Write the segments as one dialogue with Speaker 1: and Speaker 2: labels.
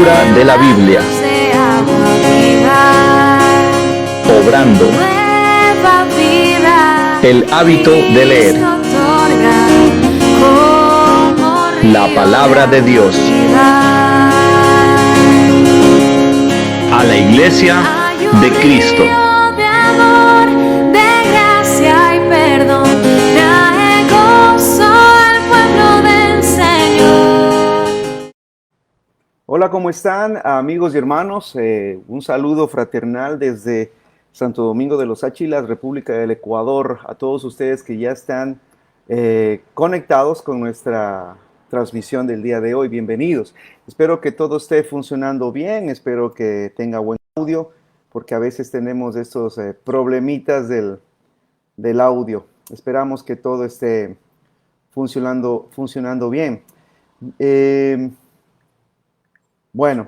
Speaker 1: lectura de la Biblia, obrando el hábito de leer la palabra de Dios. A la Iglesia de Cristo.
Speaker 2: Hola, ¿cómo están, amigos y hermanos? Un saludo fraternal desde Santo Domingo de los Áchilas, República del Ecuador, a todos ustedes que ya están conectados con nuestra transmisión del día de hoy. Bienvenidos. Espero que todo esté funcionando bien, espero que tenga buen audio, porque a veces tenemos estos problemitas del audio. Esperamos que todo esté funcionando bien. Bueno,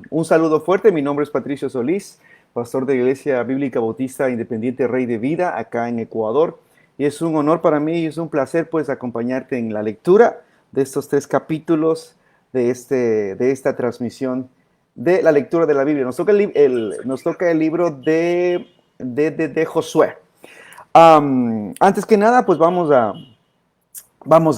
Speaker 2: un saludo fuerte. Mi nombre es Patricio Solís, pastor de la Iglesia Bíblica Bautista Independiente Rey de Vida, acá en Ecuador. Y es un honor para mí y es un placer pues acompañarte en la lectura de estos 3 capítulos de esta transmisión de la lectura de la Biblia. Nos toca el libro de Josué. Antes que nada, pues vamos a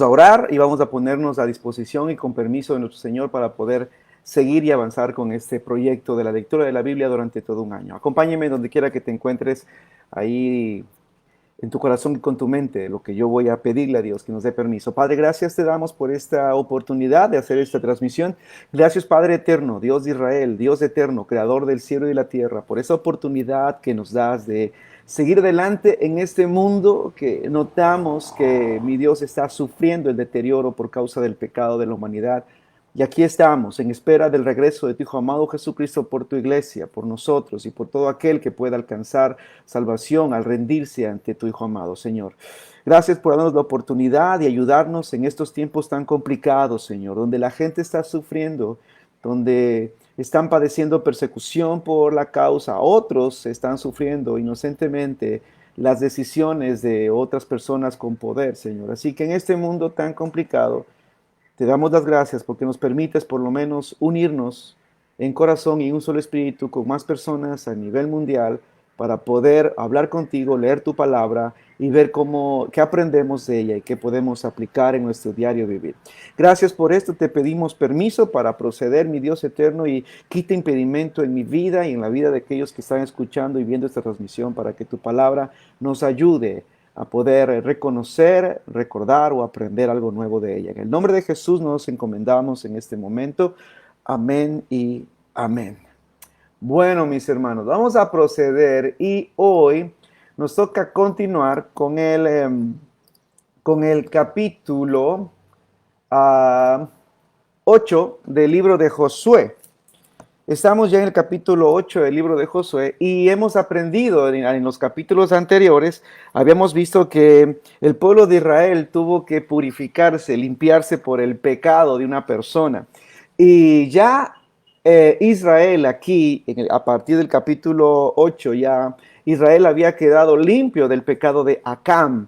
Speaker 2: orar y vamos a ponernos a disposición y con permiso de nuestro Señor para poder seguir y avanzar con este proyecto de la lectura de la Biblia durante todo un año. Acompáñeme donde quiera que te encuentres, ahí en tu corazón y con tu mente, lo que yo voy a pedirle a Dios que nos dé permiso. Padre, gracias te damos por esta oportunidad de hacer esta transmisión. Gracias, Padre eterno, Dios de Israel, Dios eterno, creador del cielo y la tierra, por esa oportunidad que nos das de seguir adelante en este mundo que notamos que mi Dios está sufriendo el deterioro por causa del pecado de la humanidad. Y aquí estamos en espera del regreso de tu Hijo amado Jesucristo por tu iglesia, por nosotros y por todo aquel que pueda alcanzar salvación al rendirse ante tu Hijo amado, Señor. Gracias por darnos la oportunidad de ayudarnos en estos tiempos tan complicados, Señor, donde la gente está sufriendo, donde están padeciendo persecución por la causa, otros están sufriendo inocentemente las decisiones de otras personas con poder, Señor. Así que en este mundo tan complicado, te damos las gracias porque nos permites por lo menos unirnos en corazón y en un solo espíritu con más personas a nivel mundial para poder hablar contigo, leer tu palabra y ver qué aprendemos de ella y qué podemos aplicar en nuestro diario vivir. Gracias por esto, te pedimos permiso para proceder, mi Dios eterno, y quita impedimento en mi vida y en la vida de aquellos que están escuchando y viendo esta transmisión para que tu palabra nos ayude a poder reconocer, recordar o aprender algo nuevo de ella. En el nombre de Jesús nos encomendamos en este momento. Amén y amén. Bueno, mis hermanos, vamos a proceder y hoy nos toca continuar con el capítulo 8 del libro de Josué. Estamos ya en el capítulo 8 del libro de Josué y hemos aprendido en los capítulos anteriores, habíamos visto que el pueblo de Israel tuvo que purificarse, limpiarse por el pecado de una persona. Y ya Israel aquí, a partir del capítulo 8, ya Israel había quedado limpio del pecado de Acán.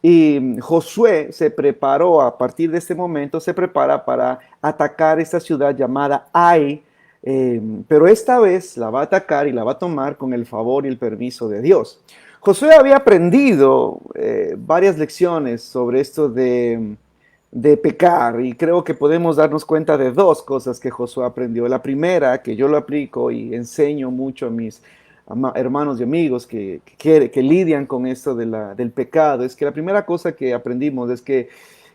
Speaker 2: Y Josué se preparó, a partir de este momento, se prepara para atacar esta ciudad llamada Ai, pero esta vez la va a atacar y la va a tomar con el favor y el permiso de Dios. Josué había aprendido varias lecciones sobre esto de pecar y creo que podemos darnos cuenta de 2 cosas que Josué aprendió. La primera, que yo lo aplico y enseño mucho a mis hermanos y amigos que lidian con esto del pecado, es que la primera cosa que aprendimos es que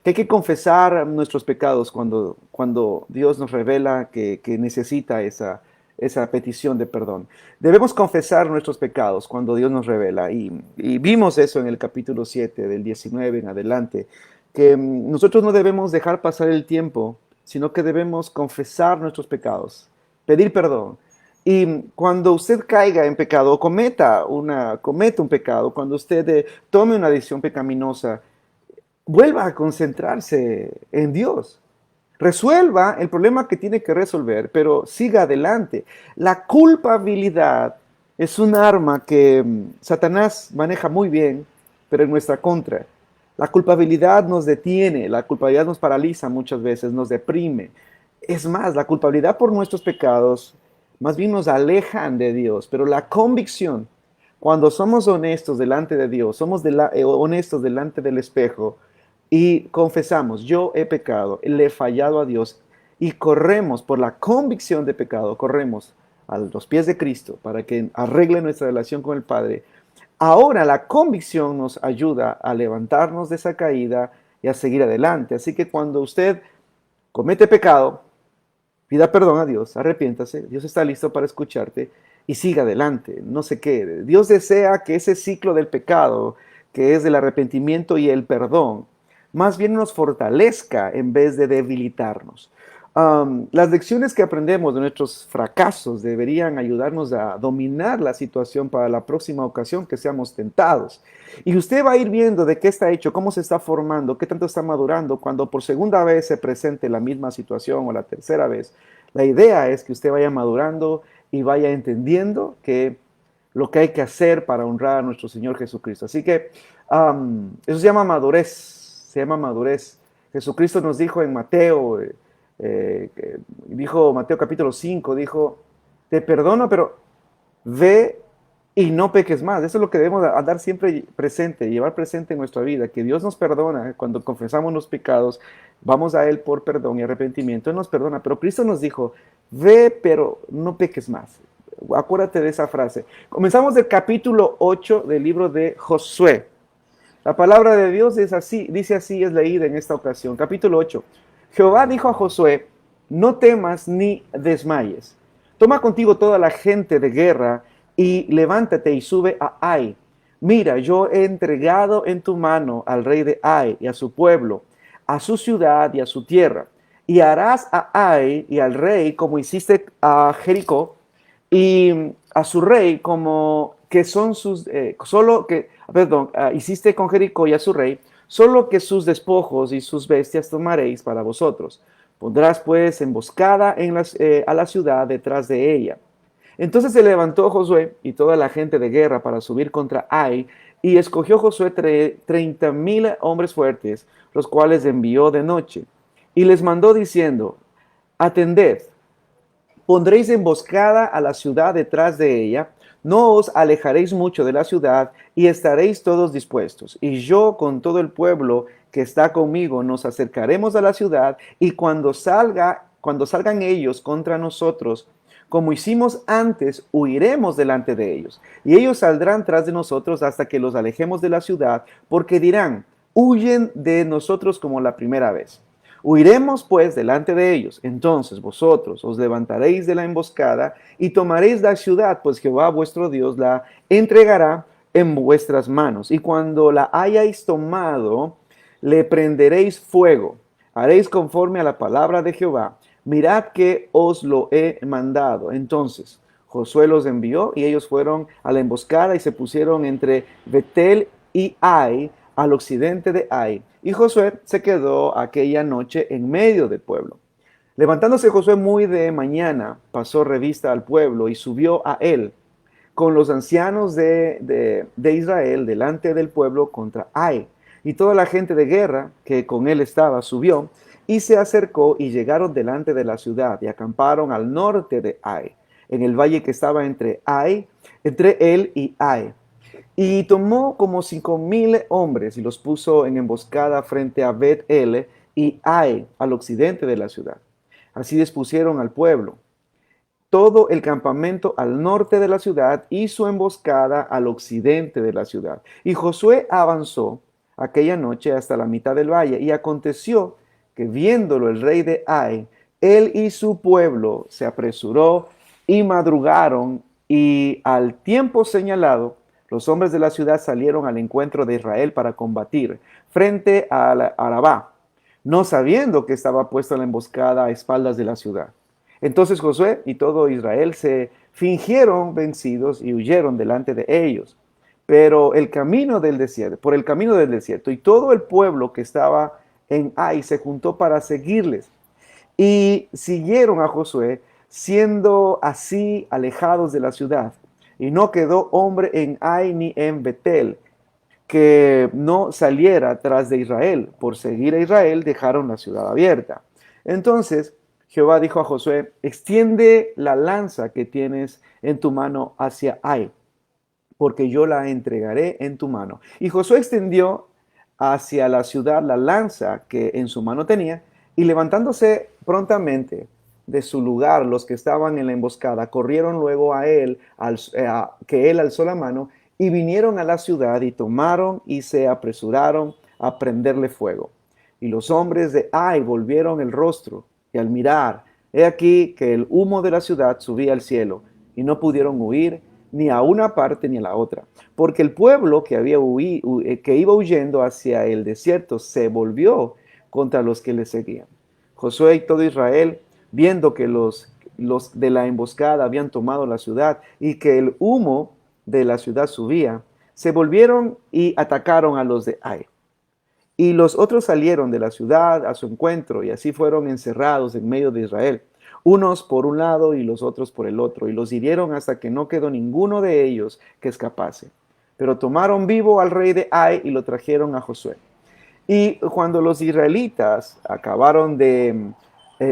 Speaker 2: hay que confesar nuestros pecados cuando Dios nos revela que necesita esa petición de perdón. Debemos confesar nuestros pecados cuando Dios nos revela. Y vimos eso en el capítulo 7, del 19 en adelante, que nosotros no debemos dejar pasar el tiempo, sino que debemos confesar nuestros pecados, pedir perdón. Y cuando usted caiga en pecado o cometa un pecado, cuando usted tome una decisión pecaminosa, vuelva a concentrarse en Dios. Resuelva el problema que tiene que resolver, pero siga adelante. La culpabilidad es un arma que Satanás maneja muy bien, pero en nuestra contra. La culpabilidad nos detiene, la culpabilidad nos paraliza muchas veces, nos deprime. Es más, la culpabilidad por nuestros pecados más bien nos alejan de Dios, pero la convicción, cuando somos honestos delante de Dios, somos honestos delante del espejo y confesamos, yo he pecado, le he fallado a Dios y corremos por la convicción de pecado, corremos a los pies de Cristo para que arregle nuestra relación con el Padre. Ahora la convicción nos ayuda a levantarnos de esa caída y a seguir adelante. Así que cuando usted comete pecado, pida perdón a Dios, arrepiéntase, Dios está listo para escucharte y siga adelante, no se quede. Dios desea que ese ciclo del pecado, que es del arrepentimiento y el perdón, más bien nos fortalezca en vez de debilitarnos. Las lecciones que aprendemos de nuestros fracasos deberían ayudarnos a dominar la situación para la próxima ocasión que seamos tentados. Y usted va a ir viendo de qué está hecho, cómo se está formando, qué tanto está madurando cuando por segunda vez se presente la misma situación o la tercera vez. La idea es que usted vaya madurando y vaya entendiendo que lo que hay que hacer para honrar a nuestro Señor Jesucristo. Así que eso se llama madurez, se llama madurez. Jesucristo nos dijo en Mateo, dijo Mateo capítulo 5, dijo, te perdono, pero ve y no peques más. Eso es lo que debemos andar siempre presente, llevar presente en nuestra vida, que Dios nos perdona cuando confesamos los pecados, vamos a Él por perdón y arrepentimiento, Él nos perdona, pero Cristo nos dijo, ve pero no peques más. Acuérdate de esa frase. Comenzamos del capítulo 8 del libro de Josué. La palabra de Dios es así, dice así, es leída en esta ocasión. Capítulo 8. Jehová dijo a Josué, no temas ni desmayes. Toma contigo toda la gente de guerra y levántate y sube a Ai. Mira, yo he entregado en tu mano al rey de Ai y a su pueblo, a su ciudad y a su tierra. Y harás a Ai y al rey como hiciste a Jericó y a su rey como que son sus, hiciste con Jericó y a su rey, solo que sus despojos y sus bestias tomaréis para vosotros. Pondrás pues emboscada a la ciudad detrás de ella. Entonces se levantó Josué y toda la gente de guerra para subir contra Ai, y escogió Josué 30,000 hombres fuertes, los cuales envió de noche. Y les mandó diciendo, atended, pondréis emboscada a la ciudad detrás de ella, no os alejaréis mucho de la ciudad y estaréis todos dispuestos. Y yo con todo el pueblo que está conmigo nos acercaremos a la ciudad y cuando salgan ellos contra nosotros, como hicimos antes, huiremos delante de ellos. Y ellos saldrán tras de nosotros hasta que los alejemos de la ciudad, porque dirán, huyen de nosotros como la primera vez. Huiremos pues delante de ellos. Entonces vosotros os levantaréis de la emboscada y tomaréis la ciudad, pues Jehová vuestro Dios la entregará en vuestras manos. Y cuando la hayáis tomado, le prenderéis fuego. Haréis conforme a la palabra de Jehová. Mirad que os lo he mandado. Entonces Josué los envió y ellos fueron a la emboscada y se pusieron entre Betel y Ai, al occidente de Ai. Y Josué se quedó aquella noche en medio del pueblo. Levantándose Josué muy de mañana, pasó revista al pueblo y subió a él con los ancianos de Israel delante del pueblo contra Ai. Y toda la gente de guerra que con él estaba subió y se acercó y llegaron delante de la ciudad y acamparon al norte de Ai, en el valle que estaba entre él y Ai. Y tomó como 5,000 hombres y los puso en emboscada frente a Bet-El y Ai, al occidente de la ciudad. Así dispusieron al pueblo todo el campamento al norte de la ciudad y su emboscada al occidente de la ciudad. Y Josué avanzó aquella noche hasta la mitad del valle, y aconteció que viéndolo el rey de Ai, él y su pueblo se apresuró y madrugaron, y al tiempo señalado, los hombres de la ciudad salieron al encuentro de Israel para combatir frente a Arabá, no sabiendo que estaba puesta la emboscada a espaldas de la ciudad. Entonces Josué y todo Israel se fingieron vencidos y huyeron delante de ellos. Pero por el camino del desierto, y todo el pueblo que estaba en Ai se juntó para seguirles. Y siguieron a Josué, siendo así alejados de la ciudad. Y no quedó hombre en Ai ni en Betel que no saliera tras de Israel. Por seguir a Israel dejaron la ciudad abierta. Entonces Jehová dijo a Josué, extiende la lanza que tienes en tu mano hacia Ai, porque yo la entregaré en tu mano. Y Josué extendió hacia la ciudad la lanza que en su mano tenía, y levantándose prontamente de su lugar los que estaban en la emboscada, corrieron luego a él, que él alzó la mano, y vinieron a la ciudad y tomaron y se apresuraron a prenderle fuego. Y los hombres de Ai volvieron el rostro, y al mirar, he aquí que el humo de la ciudad subía al cielo, y no pudieron huir ni a una parte ni a la otra, porque el pueblo que iba huyendo hacia el desierto se volvió contra los que le seguían. Josué y todo Israel, viendo que los de la emboscada habían tomado la ciudad y que el humo de la ciudad subía, se volvieron y atacaron a los de Ai. Y los otros salieron de la ciudad a su encuentro, y así fueron encerrados en medio de Israel, unos por un lado y los otros por el otro, y los hirieron hasta que no quedó ninguno de ellos que escapase. Pero tomaron vivo al rey de Ai y lo trajeron a Josué. Y cuando los israelitas acabaron de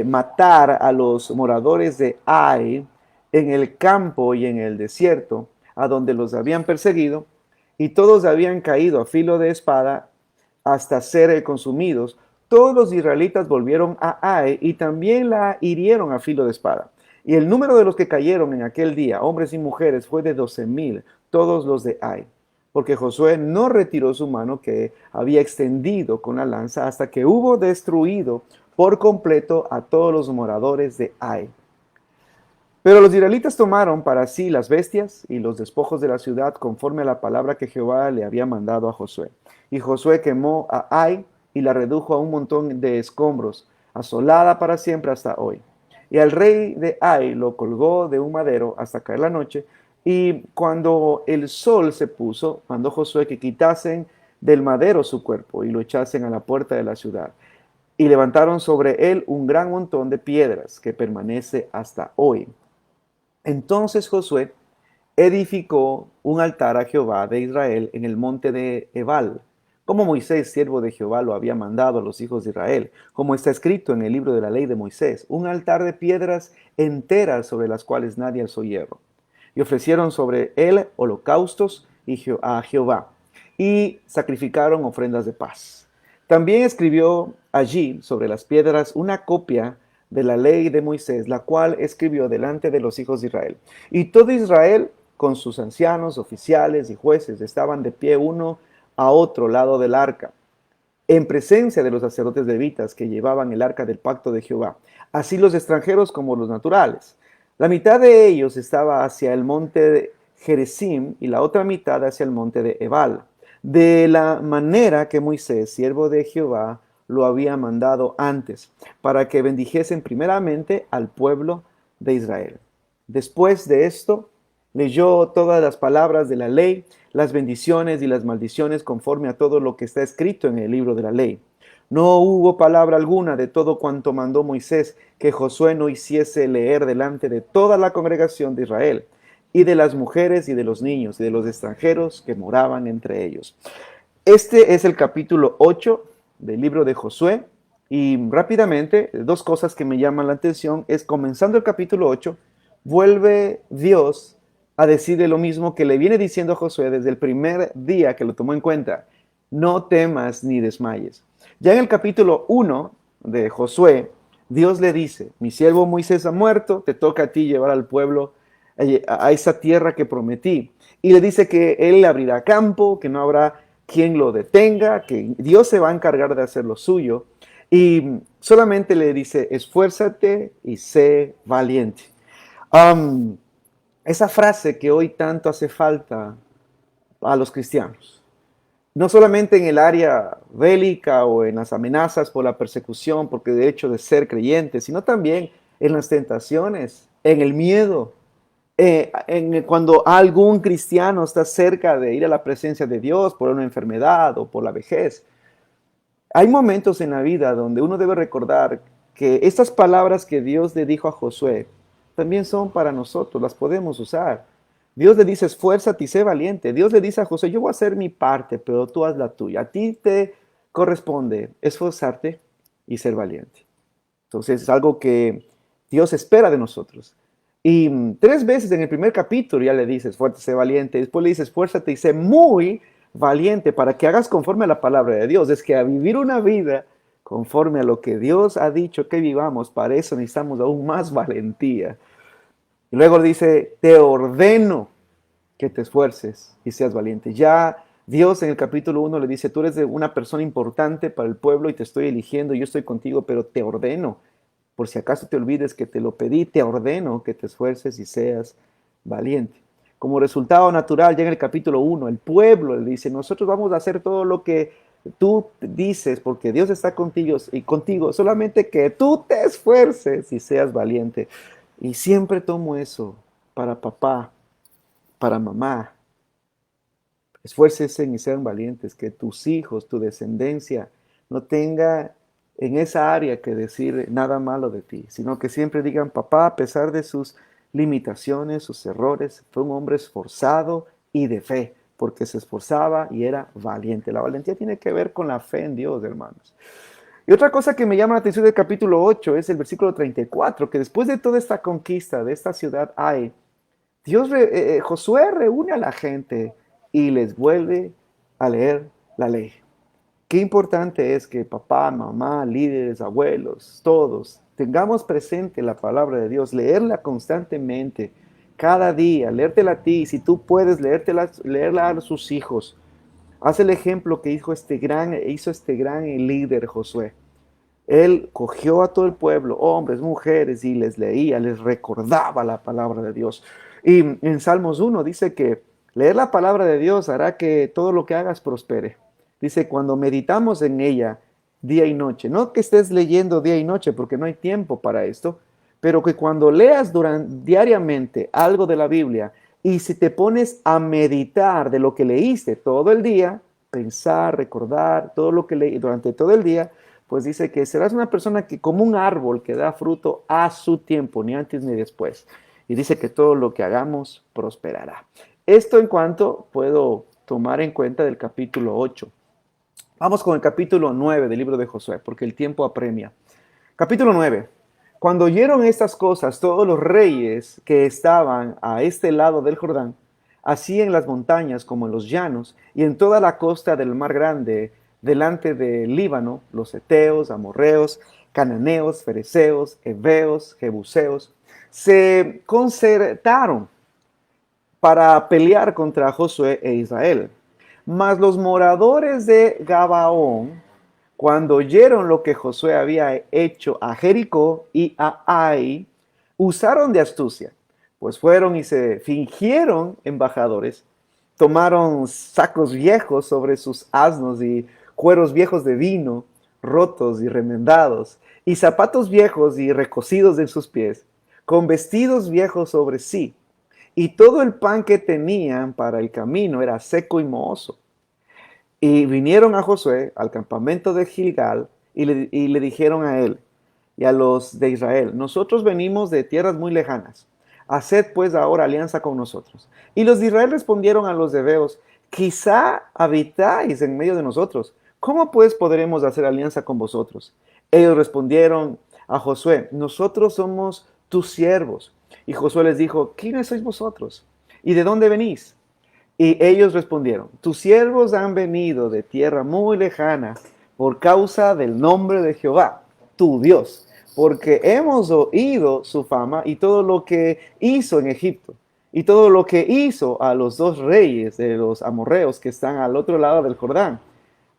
Speaker 2: matar a los moradores de Ai en el campo y en el desierto, a donde los habían perseguido, y todos habían caído a filo de espada hasta ser consumidos, todos los israelitas volvieron a Ai y también la hirieron a filo de espada. Y el número de los que cayeron en aquel día, hombres y mujeres, fue de 12,000, todos los de Ai. Porque Josué no retiró su mano que había extendido con la lanza hasta que hubo destruido por completo a todos los moradores de Ai. Pero los israelitas tomaron para sí las bestias y los despojos de la ciudad conforme a la palabra que Jehová le había mandado a Josué. Y Josué quemó a Ai y la redujo a un montón de escombros, asolada para siempre hasta hoy. Y al rey de Ai lo colgó de un madero hasta caer la noche, y cuando el sol se puso, mandó Josué que quitasen del madero su cuerpo y lo echasen a la puerta de la ciudad. Y levantaron sobre él un gran montón de piedras que permanece hasta hoy. Entonces Josué edificó un altar a Jehová de Israel en el monte de Ebal, como Moisés, siervo de Jehová, lo había mandado a los hijos de Israel, como está escrito en el libro de la ley de Moisés, un altar de piedras enteras sobre las cuales nadie alzó hierro. Y ofrecieron sobre él holocaustos a Jehová, y sacrificaron ofrendas de paz. También escribió allí sobre las piedras una copia de la ley de Moisés, la cual escribió delante de los hijos de Israel. Y todo Israel, con sus ancianos, oficiales y jueces, estaban de pie uno a otro lado del arca, en presencia de los sacerdotes levitas que llevaban el arca del pacto de Jehová, así los extranjeros como los naturales. La mitad de ellos estaba hacia el monte de Gerizim y la otra mitad hacia el monte de Ebal, de la manera que Moisés, siervo de Jehová, lo había mandado antes, para que bendijesen primeramente al pueblo de Israel. Después de esto, leyó todas las palabras de la ley, las bendiciones y las maldiciones conforme a todo lo que está escrito en el libro de la ley. No hubo palabra alguna de todo cuanto mandó Moisés que Josué no hiciese leer delante de toda la congregación de Israel, y de las mujeres y de los niños y de los extranjeros que moraban entre ellos. Este es el capítulo 8 del libro de Josué, y rápidamente, dos cosas que me llaman la atención es, comenzando el capítulo 8, vuelve Dios a decirle lo mismo que le viene diciendo a Josué desde el primer día que lo tomó en cuenta: no temas ni desmayes. Ya en el capítulo 1 de Josué, Dios le dice: mi siervo Moisés ha muerto, te toca a ti llevar al pueblo a esa tierra que prometí. Y le dice que él le abrirá campo, que no habrá quien lo detenga, que Dios se va a encargar de hacer lo suyo. Y solamente le dice: esfuérzate y sé valiente. Esa frase que hoy tanto hace falta a los cristianos, no solamente en el área bélica o en las amenazas por la persecución, porque de hecho de ser creyentes, sino también en las tentaciones, en el miedo, cuando algún cristiano está cerca de ir a la presencia de Dios por una enfermedad o por la vejez. Hay momentos en la vida donde uno debe recordar que estas palabras que Dios le dijo a Josué también son para nosotros, las podemos usar. Dios le dice: esfuérzate y sé valiente. Dios le dice a Josué: yo voy a hacer mi parte, pero tú haz la tuya. A ti te corresponde esforzarte y ser valiente. Entonces es algo que Dios espera de nosotros. Y 3 veces en el primer capítulo ya le dices, fuerte, sé valiente. Después le dices, esfuérzate y sé muy valiente para que hagas conforme a la palabra de Dios. Es que a vivir una vida conforme a lo que Dios ha dicho que vivamos, para eso necesitamos aún más valentía. Y luego dice, te ordeno que te esfuerces y seas valiente. Ya Dios en el capítulo 1 le dice, tú eres una persona importante para el pueblo y te estoy eligiendo, yo estoy contigo, pero te ordeno, por si acaso te olvides que te lo pedí, te ordeno que te esfuerces y seas valiente. Como resultado natural, ya en el capítulo 1, el pueblo le dice, nosotros vamos a hacer todo lo que tú dices, porque Dios está contigo, solamente que tú te esfuerces y seas valiente. Y siempre tomo eso para papá, para mamá. Esfuércense y sean valientes, que tus hijos, tu descendencia, no tenga en esa área que decir nada malo de ti, sino que siempre digan, papá, a pesar de sus limitaciones, sus errores, fue un hombre esforzado y de fe, porque se esforzaba y era valiente. La valentía tiene que ver con la fe en Dios, hermanos. Y otra cosa que me llama la atención del capítulo 8 es el versículo 34, que después de toda esta conquista de esta ciudad Ai, Josué reúne a la gente y les vuelve a leer la ley. Qué importante es que papá, mamá, líderes, abuelos, todos tengamos presente la palabra de Dios, leerla constantemente, cada día, leértela a ti, si tú puedes leerla a sus hijos. Haz el ejemplo que hizo este gran líder Josué. Él cogió a todo el pueblo, hombres, mujeres, y les leía, les recordaba la palabra de Dios. Y en Salmos 1 dice que leer la palabra de Dios hará que todo lo que hagas prospere. Dice, cuando meditamos en ella día y noche, no que estés leyendo día y noche porque no hay tiempo para esto, pero que cuando leas diariamente algo de la Biblia y si te pones a meditar de lo que leíste todo el día, pensar, recordar todo lo que leí durante todo el día, pues dice que serás una persona que como un árbol que da fruto a su tiempo, ni antes ni después. Y dice que todo lo que hagamos prosperará. Esto en cuanto puedo tomar en cuenta del capítulo 8. Vamos con el capítulo 9 del libro de Josué, porque el tiempo apremia. Capítulo 9. Cuando oyeron estas cosas, todos los reyes que estaban a este lado del Jordán, así en las montañas como en los llanos, y en toda la costa del mar grande, delante del Líbano, los heteos, amorreos, cananeos, fereceos, heveos, jebuseos, se concertaron para pelear contra Josué e Israel. Mas los moradores de Gabaón, cuando oyeron lo que Josué había hecho a Jericó y a Ai, usaron de astucia, pues fueron y se fingieron embajadores, tomaron sacos viejos sobre sus asnos y cueros viejos de vino, rotos y remendados, y zapatos viejos y recocidos en sus pies, con vestidos viejos sobre sí. Y todo el pan que tenían para el camino era seco y mohoso. Y vinieron a Josué al campamento de Gilgal y le dijeron a él y a los de Israel, nosotros venimos de tierras muy lejanas. Haced pues ahora alianza con nosotros. Y los de Israel respondieron a los heveos, quizá habitáis en medio de nosotros. ¿Cómo pues podremos hacer alianza con vosotros? Ellos respondieron a Josué, nosotros somos tus siervos. Y Josué les dijo, ¿quiénes sois vosotros? ¿Y de dónde venís? Y ellos respondieron, tus siervos han venido de tierra muy lejana por causa del nombre de Jehová, tu Dios, porque hemos oído su fama y todo lo que hizo en Egipto, y todo lo que hizo a los 2 reyes de los amorreos que están al otro lado del Jordán,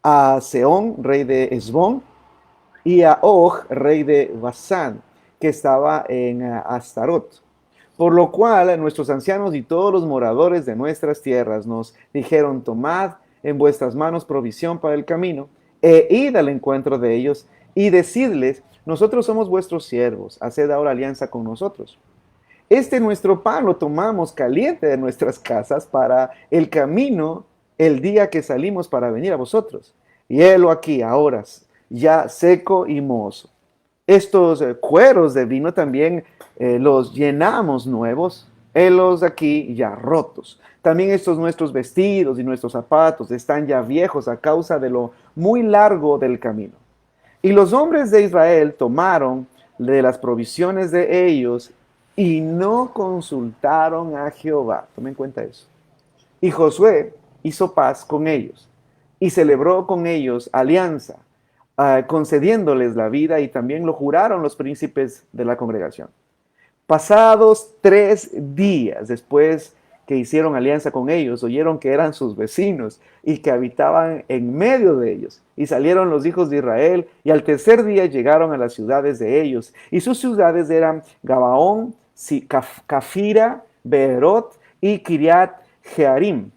Speaker 2: a Sehón, rey de Hesbón, y a Og, rey de Basán, que estaba en Astarot. Por lo cual nuestros ancianos y todos los moradores de nuestras tierras nos dijeron, tomad en vuestras manos provisión para el camino, e id al encuentro de ellos, y decidles, nosotros somos vuestros siervos, haced ahora alianza con nosotros. Este nuestro pan lo tomamos caliente de nuestras casas para el camino el día que salimos para venir a vosotros. Y helo aquí ahora, ya seco y mohoso. Estos cueros de vino también los llenamos nuevos, helos aquí ya rotos. También estos nuestros vestidos y nuestros zapatos están ya viejos a causa de lo muy largo del camino. Y los hombres de Israel tomaron de las provisiones de ellos y no consultaron a Jehová. Tomen en cuenta eso. Y Josué hizo paz con ellos y celebró con ellos alianza, concediéndoles la vida, y también lo juraron los príncipes de la congregación. Pasados 3 días después que hicieron alianza con ellos, oyeron que eran sus vecinos y que habitaban en medio de ellos. Y salieron los hijos de Israel, y al tercer día llegaron a las ciudades de ellos. Y sus ciudades eran Gabaón, Cafira, Beerot y Kiriat Jearim.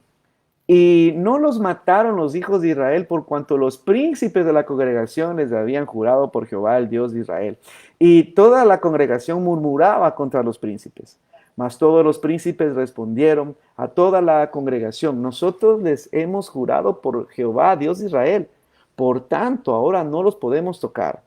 Speaker 2: Y no los mataron los hijos de Israel, por cuanto los príncipes de la congregación les habían jurado por Jehová, el Dios de Israel. Y toda la congregación murmuraba contra los príncipes. Mas todos los príncipes respondieron a toda la congregación: nosotros les hemos jurado por Jehová, Dios de Israel. Por tanto, ahora no los podemos tocar.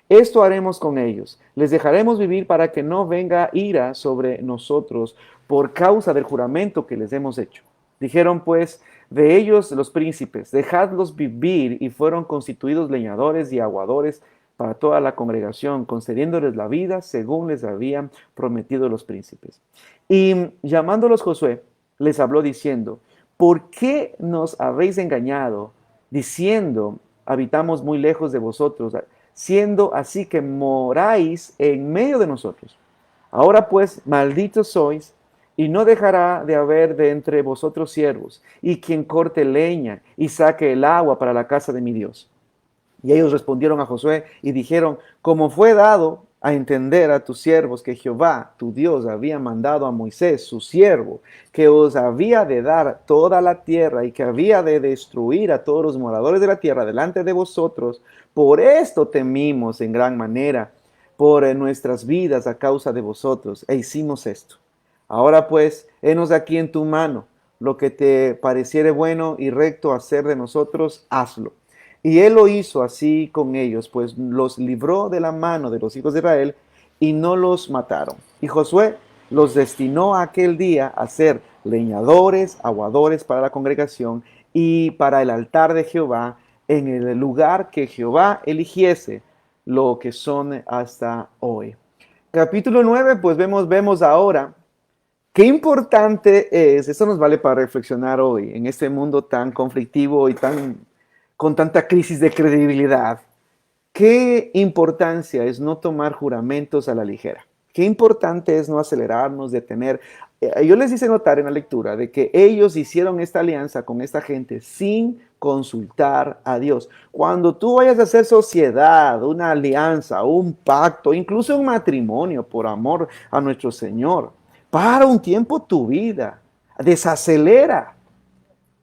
Speaker 2: Esto haremos con ellos: les dejaremos vivir para que no venga ira sobre nosotros por causa del juramento que les hemos hecho. Dijeron pues de ellos los príncipes: dejadlos vivir, y fueron constituidos leñadores y aguadores para toda la congregación, concediéndoles la vida según les habían prometido los príncipes. Y llamándolos Josué, les habló diciendo: ¿por qué nos habéis engañado, diciendo: habitamos muy lejos de vosotros, siendo así que moráis en medio de nosotros? Ahora pues, malditos sois, y no dejará de haber de entre vosotros siervos, y quien corte leña y saque el agua para la casa de mi Dios. Y ellos respondieron a Josué y dijeron: como fue dado a entender a tus siervos que Jehová, tu Dios, había mandado a Moisés, su siervo, que os había de dar toda la tierra y que había de destruir a todos los moradores de la tierra delante de vosotros, por esto temimos en gran manera por nuestras vidas a causa de vosotros, e hicimos esto. Ahora pues, henos aquí en tu mano, lo que te pareciere bueno y recto hacer de nosotros, hazlo. Y él lo hizo así con ellos, pues los libró de la mano de los hijos de Israel y no los mataron. Y Josué los destinó aquel día a ser leñadores, aguadores para la congregación y para el altar de Jehová, en el lugar que Jehová eligiese, lo que son hasta hoy. Capítulo 9, pues vemos ahora qué importante es. Esto nos vale para reflexionar hoy en este mundo tan conflictivo y con tanta crisis de credibilidad. Qué importancia es no tomar juramentos a la ligera. Qué importante es no acelerarnos, detener. Yo les hice notar en la lectura de que ellos hicieron esta alianza con esta gente sin consultar a Dios. Cuando tú vayas a hacer sociedad, una alianza, un pacto, incluso un matrimonio por amor a nuestro Señor, para un tiempo tu vida, desacelera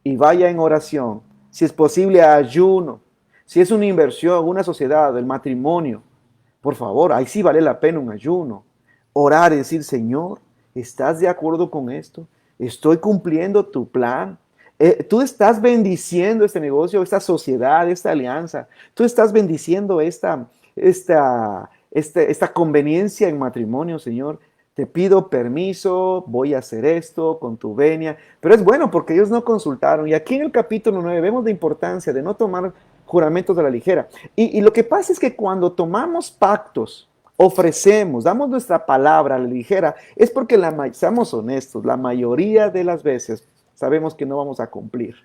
Speaker 2: y vaya en oración. Si es posible, ayuno. Si es una inversión, una sociedad, el matrimonio, por favor, ahí sí vale la pena un ayuno. Orar y decir: Señor, ¿estás de acuerdo con esto? ¿Estoy cumpliendo tu plan? ¿Tú estás bendiciendo este negocio, esta sociedad, esta alianza? ¿Tú estás bendiciendo esta conveniencia en matrimonio, Señor? Te pido permiso, voy a hacer esto con tu venia. Pero es bueno porque ellos no consultaron. Y aquí en el capítulo 9 vemos la importancia de no tomar juramentos a la ligera. Y lo que pasa es que cuando tomamos pactos, ofrecemos, damos nuestra palabra a la ligera, es porque, seamos honestos, la mayoría de las veces sabemos que no vamos a cumplir.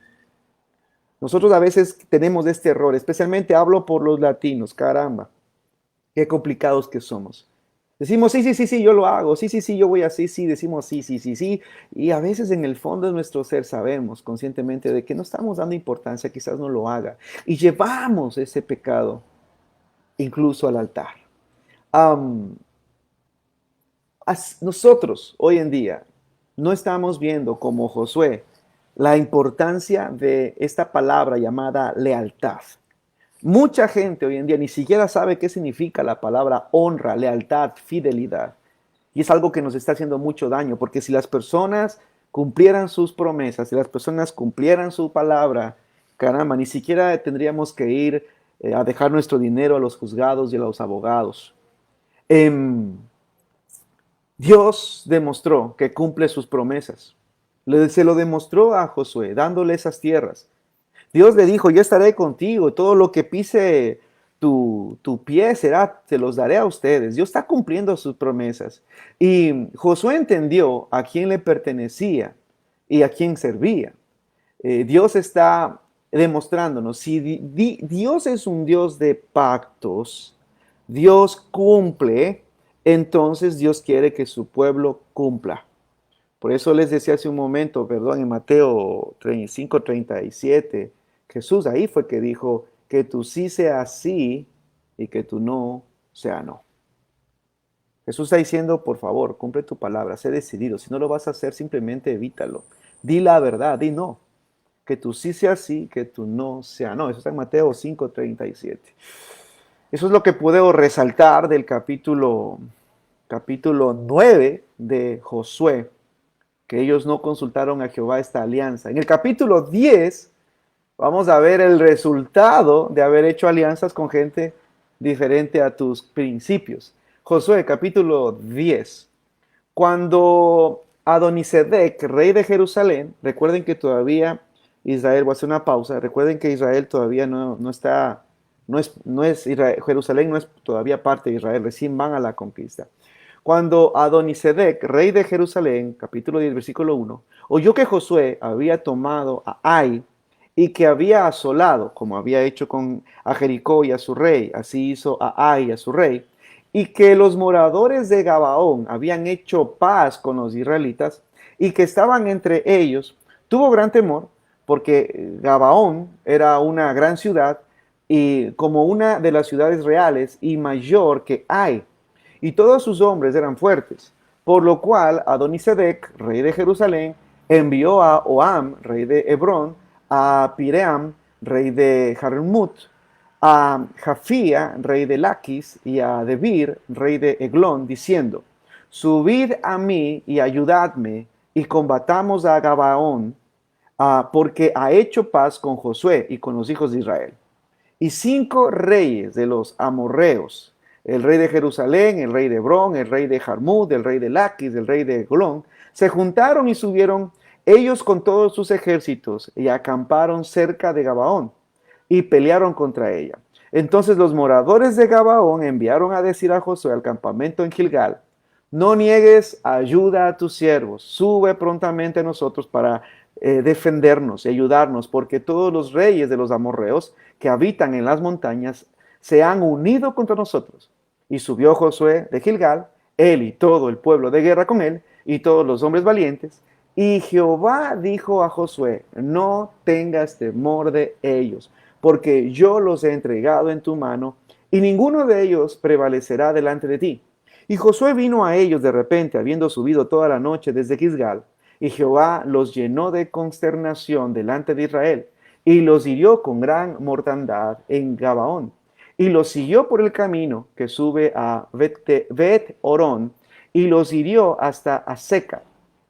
Speaker 2: Nosotros a veces tenemos este error, especialmente hablo por los latinos, caramba, qué complicados que somos. Decimos: sí, yo lo hago, sí, yo voy así, sí, decimos sí, y a veces en el fondo de nuestro ser sabemos conscientemente de que no estamos dando importancia, quizás no lo haga, y llevamos ese pecado incluso al altar. Nosotros hoy en día no estamos viendo como Josué la importancia de esta palabra llamada lealtad. Mucha gente hoy en día ni siquiera sabe qué significa la palabra honra, lealtad, fidelidad. Y es algo que nos está haciendo mucho daño, porque si las personas cumplieran sus promesas, si las personas cumplieran su palabra, caramba, ni siquiera tendríamos que ir a dejar nuestro dinero a los juzgados y a los abogados. Dios demostró que cumple sus promesas. Se lo demostró a Josué, dándole esas tierras. Dios le dijo: yo estaré contigo, todo lo que pise tu pie será, se los daré a ustedes. Dios está cumpliendo sus promesas. Y Josué entendió a quién le pertenecía y a quién servía. Dios está demostrándonos, si Dios es un Dios de pactos, Dios cumple, entonces Dios quiere que su pueblo cumpla. Por eso les decía hace un momento, perdón, en Mateo 35:37, Jesús ahí fue que dijo que tu sí sea sí y que tu no sea no. Jesús está diciendo, por favor, cumple tu palabra, sé decidido. Si no lo vas a hacer, simplemente evítalo. Di la verdad, di no. Que tu sí sea sí, que tu no sea no. Eso está en Mateo 5:37. Eso es lo que puedo resaltar del capítulo 9 de Josué, que ellos no consultaron a Jehová esta alianza. En el capítulo 10 vamos a ver el resultado de haber hecho alianzas con gente diferente a tus principios. Josué capítulo 10. Cuando Adonisedec, rey de Jerusalén, recuerden que todavía Israel, voy a hacer una pausa, recuerden que Israel todavía no está, Jerusalén no es todavía parte de Israel, recién van a la conquista. Cuando Adonisedec, rey de Jerusalén, capítulo 10, versículo 1, oyó que Josué había tomado a Ai y que había asolado, como había hecho a Jericó y a su rey, así hizo a Ai y a su rey, y que los moradores de Gabaón habían hecho paz con los israelitas y que estaban entre ellos, tuvo gran temor porque Gabaón era una gran ciudad y como una de las ciudades reales y mayor que Ai, y todos sus hombres eran fuertes, por lo cual Adonisedec, rey de Jerusalén, envió a Oam, rey de Hebrón, a Piream, rey de Jarmut, a Jafía, rey de Laquis, y a Debir, rey de Eglón, diciendo, subid a mí y ayudadme, y combatamos a Gabaón, porque ha hecho paz con Josué y con los hijos de Israel. Y 5 reyes de los amorreos, el rey de Jerusalén, el rey de Hebrón, el rey de Jarmut, el rey de Laquis, el rey de Eglón, se juntaron y subieron ellos con todos sus ejércitos y acamparon cerca de Gabaón y pelearon contra ella. Entonces los moradores de Gabaón enviaron a decir a Josué al campamento en Gilgal, no niegues ayuda a tus siervos, sube prontamente a nosotros para defendernos y ayudarnos, porque todos los reyes de los amorreos que habitan en las montañas se han unido contra nosotros. Y subió Josué de Gilgal, él y todo el pueblo de guerra con él, y todos los hombres valientes. Y Jehová dijo a Josué, no tengas temor de ellos, porque yo los he entregado en tu mano, y ninguno de ellos prevalecerá delante de ti. Y Josué vino a ellos de repente, habiendo subido toda la noche desde Gilgal, y Jehová los llenó de consternación delante de Israel, y los hirió con gran mortandad en Gabaón. Y los siguió por el camino que sube a Bet-Orón, y los hirió hasta Aseca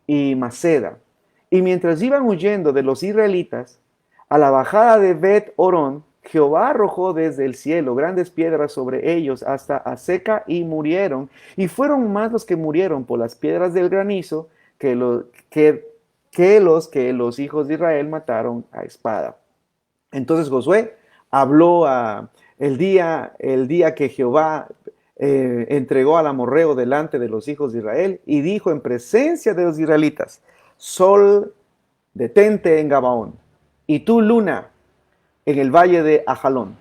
Speaker 2: y Maceda. Y mientras iban huyendo de los israelitas, a la bajada de Bet-Orón, Jehová arrojó desde el cielo grandes piedras sobre ellos hasta Aseca y murieron. Y fueron más los que murieron por las piedras del granizo que los que los hijos de Israel mataron a espada. Entonces Josué habló el día que Jehová entregó al amorreo delante de los hijos de Israel y dijo en presencia de los israelitas, sol, detente en Gabaón, y tú, luna, en el valle de Ajalón.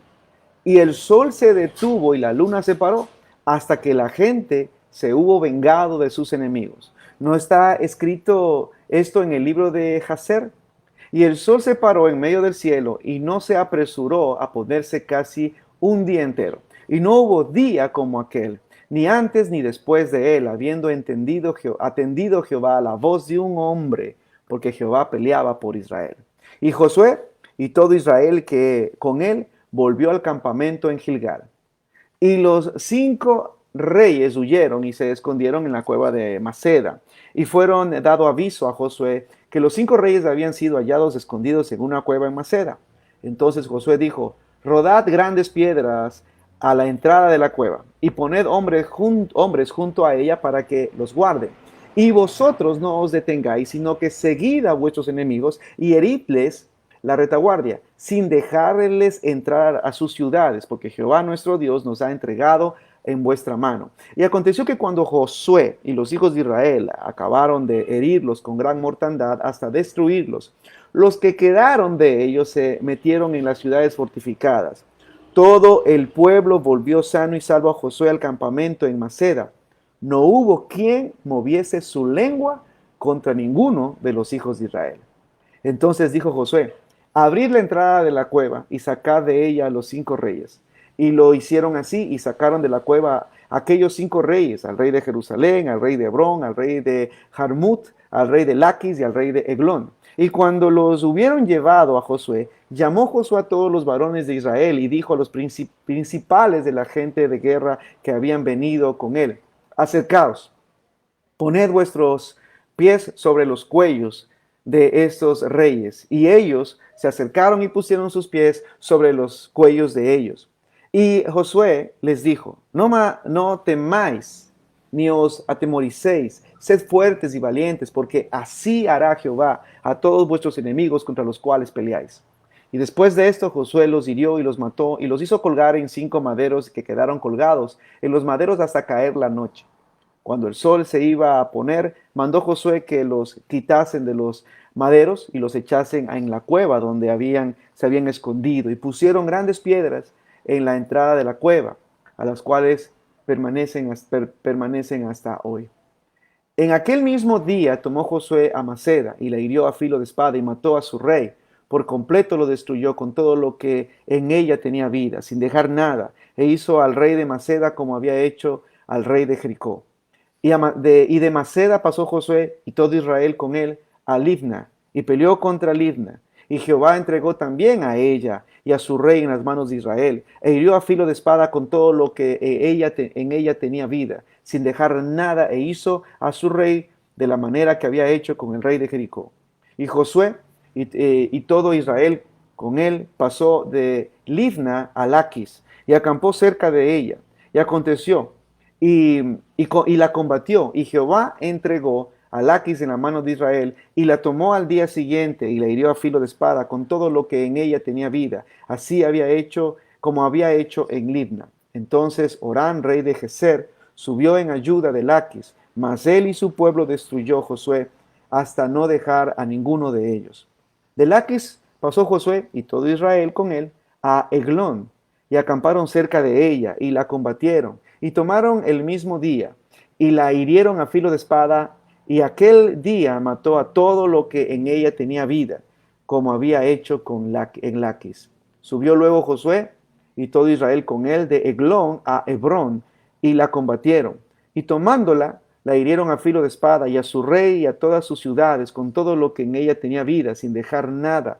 Speaker 2: Y el sol se detuvo y la luna se paró hasta que la gente se hubo vengado de sus enemigos. ¿No está escrito esto en el libro de Jacer? Y el sol se paró en medio del cielo y no se apresuró a ponerse casi un día entero. Y no hubo día como aquel, ni antes ni después de él, habiendo atendido Jehová a la voz de un hombre, porque Jehová peleaba por Israel. Y Josué y todo Israel que con él volvió al campamento en Gilgal. Y los 5 reyes huyeron y se escondieron en la cueva de Maceda. Y fueron dado aviso a Josué que los 5 reyes habían sido hallados escondidos en una cueva en Maceda. Entonces Josué dijo, rodad grandes piedras a la entrada de la cueva y poned hombres junto a ella para que los guarden. Y vosotros no os detengáis, sino que seguid a vuestros enemigos y heridles la retaguardia, sin dejarles entrar a sus ciudades, porque Jehová nuestro Dios nos ha entregado en vuestra mano. Y aconteció que cuando Josué y los hijos de Israel acabaron de herirlos con gran mortandad hasta destruirlos, los que quedaron de ellos se metieron en las ciudades fortificadas. Todo el pueblo volvió sano y salvo a Josué al campamento en Maceda. No hubo quien moviese su lengua contra ninguno de los hijos de Israel. Entonces dijo Josué: abrid la entrada de la cueva y sacad de ella a los 5 reyes. Y lo hicieron así y sacaron de la cueva aquellos 5 reyes, al rey de Jerusalén, al rey de Hebrón, al rey de Jarmut, al rey de Laquis y al rey de Eglón. Y cuando los hubieron llevado a Josué, llamó Josué a todos los varones de Israel y dijo a los principales de la gente de guerra que habían venido con él: acercaos, poned vuestros pies sobre los cuellos de estos reyes. Y ellos se acercaron y pusieron sus pies sobre los cuellos de ellos. Y Josué les dijo: no temáis, ni os atemoricéis, sed fuertes y valientes, porque así hará Jehová a todos vuestros enemigos contra los cuales peleáis. Y después de esto Josué los hirió y los mató, y los hizo colgar en 5 maderos que quedaron colgados en los maderos hasta caer la noche. Cuando el sol se iba a poner, mandó Josué que los quitasen de los maderos y los echasen en la cueva donde se habían escondido, y pusieron grandes piedras en la entrada de la cueva, a las cuales permanecen hasta hoy. En aquel mismo día tomó Josué a Maceda y la hirió a filo de espada y mató a su rey. Por completo lo destruyó con todo lo que en ella tenía vida, sin dejar nada, e hizo al rey de Maceda como había hecho al rey de Jericó. Y de Maceda pasó Josué y todo Israel con él a Libna, y peleó contra Libna. Y Jehová entregó también a ella y a su rey en las manos de Israel, e hirió a filo de espada con todo lo que en ella tenía vida, sin dejar nada, e hizo a su rey de la manera que había hecho con el rey de Jericó. Y Josué y todo Israel con él pasó de Libna a Laquis, y acampó cerca de ella. Y aconteció, y la combatió, y Jehová entregó a Laquis en la mano de Israel, y la tomó al día siguiente, y la hirió a filo de espada con todo lo que en ella tenía vida. Así había hecho como había hecho en Libna. Entonces Orán, rey de Geser, subió en ayuda de Laquis, mas él y su pueblo destruyó Josué hasta no dejar a ninguno de ellos. De Laquis pasó Josué y todo Israel con él a Eglón, y acamparon cerca de ella, y la combatieron, y tomaron el mismo día, y la hirieron a filo de espada, y aquel día mató a todo lo que en ella tenía vida, como había hecho en Laquis. Subió luego Josué y todo Israel con él de Eglón a Hebrón, y la combatieron, y tomándola, la hirieron a filo de espada, y a su rey y a todas sus ciudades, con todo lo que en ella tenía vida, sin dejar nada,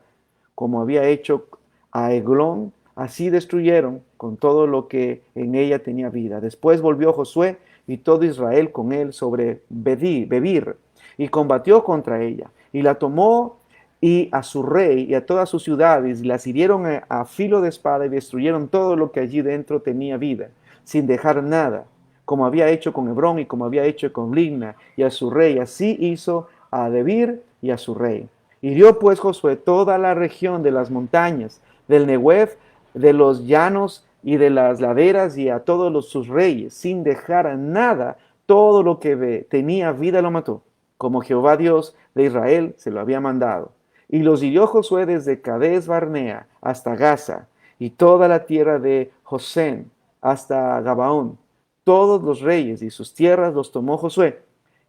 Speaker 2: como había hecho a Eglón. Así destruyeron con todo lo que en ella tenía vida. Después volvió Josué y todo Israel con él sobre Bebir, y combatió contra ella, y la tomó, y a su rey y a todas sus ciudades, y las hirieron a filo de espada, y destruyeron todo lo que allí dentro tenía vida, sin dejar nada, como había hecho con Hebrón y como había hecho con Libna, y a su rey. Así hizo a Debir y a su rey. Hirió pues Josué toda la región de las montañas, del Negev, de los llanos y de las laderas, y a todos sus reyes, sin dejar nada. Todo lo que tenía vida lo mató, como Jehová Dios de Israel se lo había mandado. Y los hirió Josué desde Cades Barnea hasta Gaza, y toda la tierra de Josén hasta Gabaón. Todos los reyes y sus tierras los tomó Josué,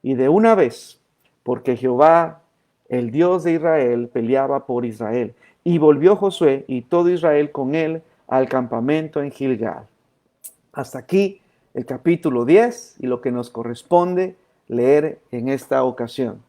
Speaker 2: y de una vez, porque Jehová, el Dios de Israel, peleaba por Israel. Y volvió Josué y todo Israel con él al campamento en Gilgal. Hasta aquí el capítulo 10 y lo que nos corresponde leer en esta ocasión.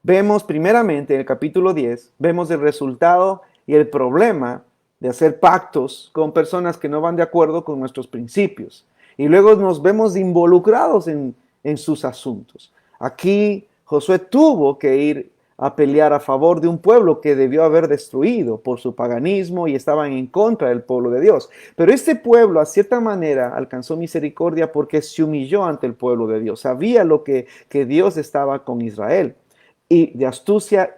Speaker 2: Vemos primeramente en el capítulo 10, vemos el resultado y el problema de hacer pactos con personas que no van de acuerdo con nuestros principios. Y luego nos vemos involucrados en sus asuntos. Aquí Josué tuvo que ir a pelear a favor de un pueblo que debió haber destruido por su paganismo y estaban en contra del pueblo de Dios. Pero este pueblo, a cierta manera, alcanzó misericordia porque se humilló ante el pueblo de Dios. Sabía que Dios estaba con Israel. y de astucia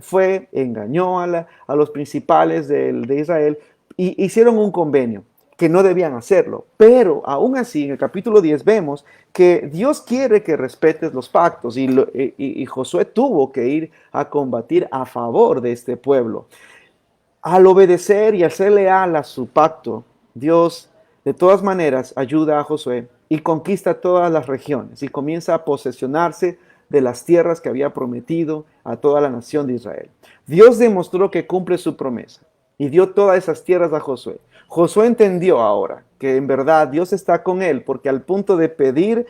Speaker 2: engañó a los principales de Israel y hicieron un convenio que no debían hacerlo. Pero aún así, en el capítulo 10 vemos que Dios quiere que respetes los pactos y Josué tuvo que ir a combatir a favor de este pueblo. Al obedecer y al ser leal a su pacto, Dios de todas maneras ayuda a Josué y conquista todas las regiones y comienza a posesionarse de las tierras que había prometido a toda la nación de Israel. Dios demostró que cumple su promesa y dio todas esas tierras a Josué. Josué entendió ahora que en verdad Dios está con él, porque al punto de pedir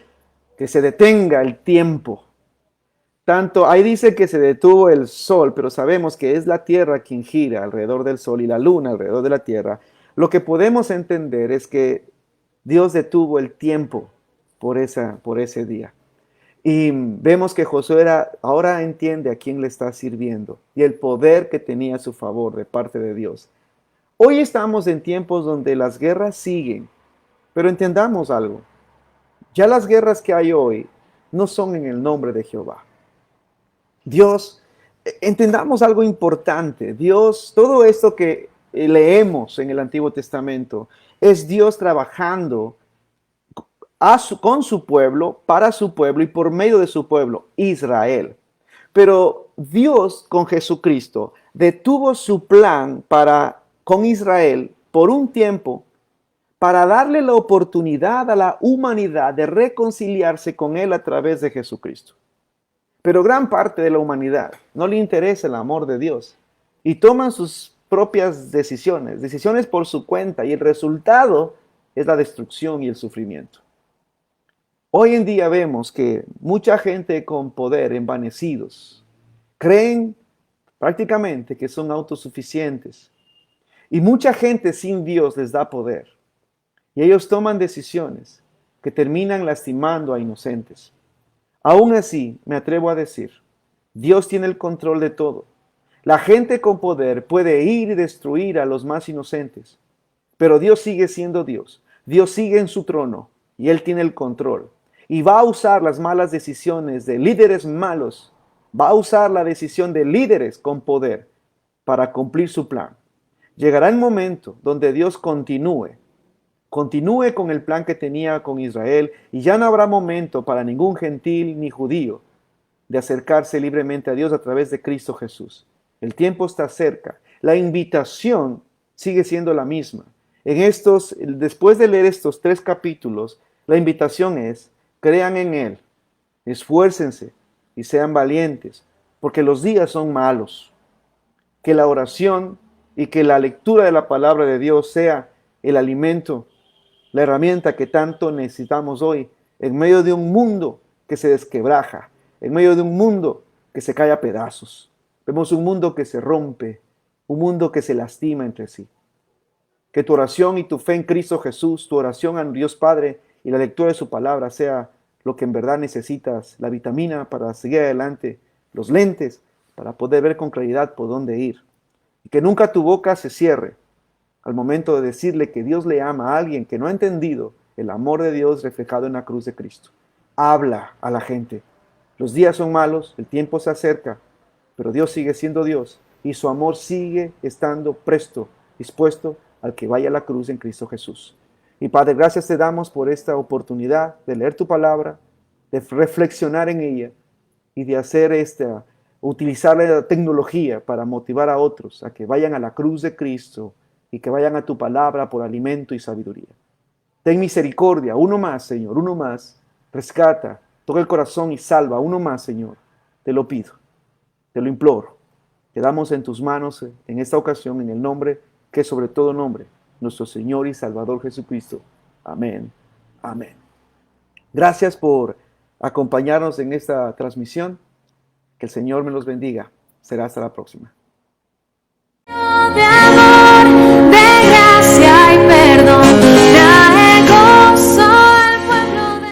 Speaker 2: que se detenga el tiempo, tanto ahí dice que se detuvo el sol, pero sabemos que es la tierra quien gira alrededor del sol y la luna alrededor de la tierra. Lo que podemos entender es que Dios detuvo el tiempo por ese día. Y vemos que Josué ahora entiende a quién le está sirviendo y el poder que tenía a su favor de parte de Dios. Hoy estamos en tiempos donde las guerras siguen, pero entendamos algo. Ya las guerras que hay hoy no son en el nombre de Jehová. Dios, entendamos algo importante. Dios, todo esto que leemos en el Antiguo Testamento, es Dios trabajando con su pueblo, para su pueblo y por medio de su pueblo, Israel. Pero Dios con Jesucristo detuvo su plan con Israel por un tiempo para darle la oportunidad a la humanidad de reconciliarse con Él a través de Jesucristo. Pero gran parte de la humanidad no le interesa el amor de Dios y toman sus propias decisiones por su cuenta, y el resultado es la destrucción y el sufrimiento. Hoy en día vemos que mucha gente con poder, envanecidos, creen prácticamente que son autosuficientes. Y mucha gente sin Dios les da poder. Y ellos toman decisiones que terminan lastimando a inocentes. Aún así, me atrevo a decir, Dios tiene el control de todo. La gente con poder puede ir y destruir a los más inocentes. Pero Dios sigue siendo Dios. Dios sigue en su trono y Él tiene el control. Y va a usar las malas decisiones de líderes malos. Va a usar la decisión de líderes con poder para cumplir su plan. Llegará el momento donde Dios continúe con el plan que tenía con Israel, y ya no habrá momento para ningún gentil ni judío de acercarse libremente a Dios a través de Cristo Jesús. El tiempo está cerca. La invitación sigue siendo la misma. Después de leer estos 3 capítulos, la invitación es: crean en Él, esfuércense y sean valientes, porque los días son malos. Que la oración y que la lectura de la palabra de Dios sea el alimento, la herramienta que tanto necesitamos hoy, en medio de un mundo que se desquebraja, en medio de un mundo que se cae a pedazos. Vemos un mundo que se rompe, un mundo que se lastima entre sí. Que tu oración y tu fe en Cristo Jesús, tu oración a Dios Padre y la lectura de su palabra sea lo que en verdad necesitas, la vitamina para seguir adelante, los lentes para poder ver con claridad por dónde ir. Y que nunca tu boca se cierre al momento de decirle que Dios le ama a alguien que no ha entendido el amor de Dios reflejado en la cruz de Cristo. Habla a la gente. Los días son malos, el tiempo se acerca, pero Dios sigue siendo Dios y su amor sigue estando presto, dispuesto al que vaya a la cruz en Cristo Jesús. Y Padre, gracias te damos por esta oportunidad de leer tu palabra, de reflexionar en ella y de utilizar la tecnología para motivar a otros a que vayan a la cruz de Cristo y que vayan a tu palabra por alimento y sabiduría. Ten misericordia, uno más, Señor, uno más. Rescata, toca el corazón y salva, uno más, Señor. Te lo pido, te lo imploro. Quedamos en tus manos en esta ocasión, en el nombre que es sobre todo nombre, nuestro Señor y Salvador Jesucristo. Amén. Amén. Gracias por acompañarnos en esta transmisión. Que el Señor me los bendiga. Será hasta la próxima.
Speaker 3: De amor, de gracia y perdón.